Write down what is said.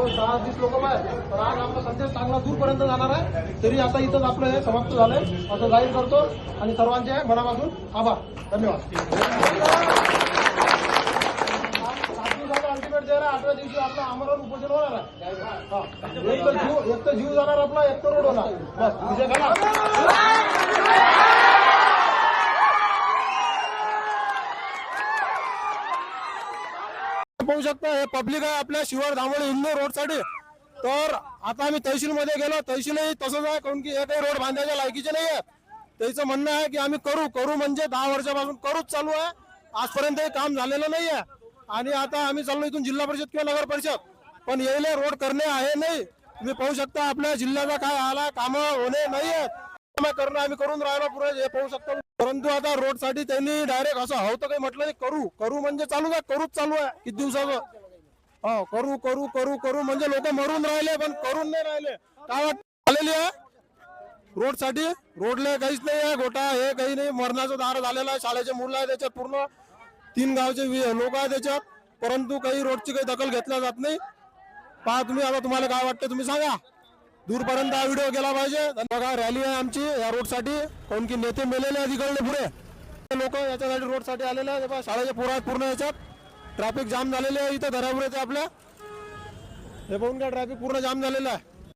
30 लोक बाहेर. तर आज आपला संदेश चांगला दूरपर्यंत जाणार आहे. तरी आता इथंच आपलं हे समाप्त झालंय असं जाहीर करतो आणि सर्वांचे मनापासून आभार. धन्यवाद. अल्टिमेट जे आहे 8व्या दिवशी आपला आमरण उपोषण होणार आहे. एक तर जीव जाणार आपला, एक तर रोड होणार. बस विजय करा. पाहू शकता हे पब्लिक आहे आपल्या शिवार धामोळे इंदोर रोड साठी. तर आता आम्ही तहसील मध्ये गेलो. तहसीलही तसंच आहे, कारण की एकही रोड बांधायच्या लायकीचे नाही आहे. त्याचं म्हणणं आहे की आम्ही करू म्हणजे 10 वर्षापासून करूच चालू आहे. आजपर्यंत हे काम झालेलं नाही आहे. आणि आता आम्ही चाललो इथून जिल्हा परिषद किंवा नगर परिषद, पण यायला रोड करणे आहे नाही. तुम्ही पाहू शकता आपल्या जिल्ह्याचा काय आला, कामं होणे नाही आहेत. करणं आम्ही करून राहिलो पुढे हे पाहू शकतो. परंतु आता रोड साठी त्यांनी डायरेक्ट असं हवं तर काही म्हटलं नाही. करू म्हणजे चालू आहे, करूच चालू आहे किती दिवसाचं. हो करू म्हणजे लोक मरून राहिले पण करून नाही राहिले. काय आलेली आहे रोड साठी. रोडला काहीच नाही आहे, गोटा हे काही नाही. मरणाचं दार झालेलं आहे. शाळेचे मुलं आहे त्याच्यात, पूर्ण 3 गावचे लोक आहेत त्याच्यात. परंतु काही रोडची काही दखल घेतल्या जात नाही. पहा तुम्ही, आता तुम्हाला काय वाटतं तुम्ही सांगा. दूरपर्यंत हा व्हिडिओ गेला पाहिजे. बघा रॅली आहे आमची या रोड साठी. कोण की नेते मेलेले आहेत इकडले पुढे लोक याच्यासाठी रोड साठी आलेले आहेत. शाळेचे पोरं आहेत पूर्ण याच्यात. ट्रॅफिक जाम झालेले आहे इथं धरापुर येते आपल्या. हे पाहून काय ट्रॅफिक पूर्ण जाम झालेलं आहे.